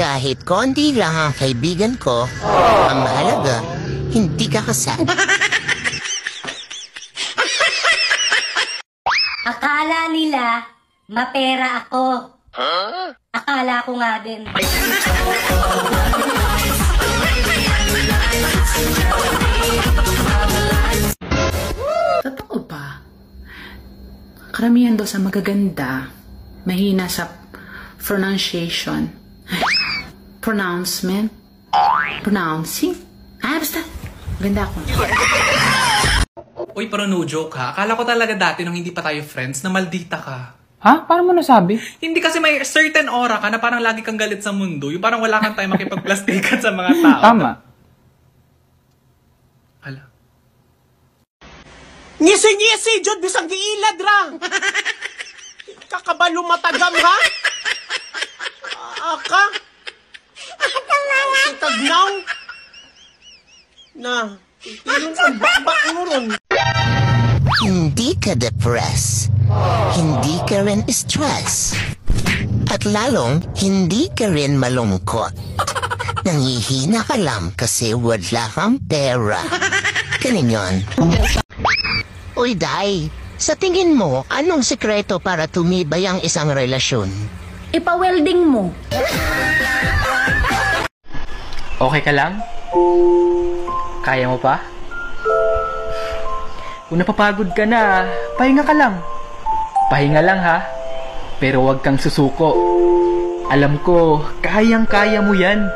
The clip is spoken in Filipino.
Kahit konti lang ang kaibigan ko, ang mahalaga, hindi ka kasal. Akala nila, mapera ako. Akala ko nga din. Totoo ba? Karamihan daw sa magaganda, mahina sa pronunciation. Pronouncement? Pronouncing? Basta. Ganda ako. Uy, pero no joke ha. Akala ko talaga dati nung hindi pa tayo friends na maldita ka. Ha? Paano mo nasabi? Hindi kasi may certain aura ka na parang lagi kang galit sa mundo. Yung parang wala kang time makipagplastikan sa mga tao. Tama. Hala. Ngisi-ngisi, Jod, bisang giilad ra. Kakabalo matagam, ha? Aka? Sitagnaw? Na, itilong sa baba mo ron. Hindi ka depressed. Hindi ka rin stress. At lalong, hindi ka rin malungkot. Nangihina ka lang kasi wala kang pera. Ganun yun. Uy, Day, sa tingin mo, anong sekreto para tumibay ang isang relasyon? Ipa-welding mo. Okay ka lang? Kaya mo pa? Kung napapagod ka na, pahinga ka lang. Pahinga lang ha, pero huwag kang susuko. Alam ko, kayang-kaya mo yan.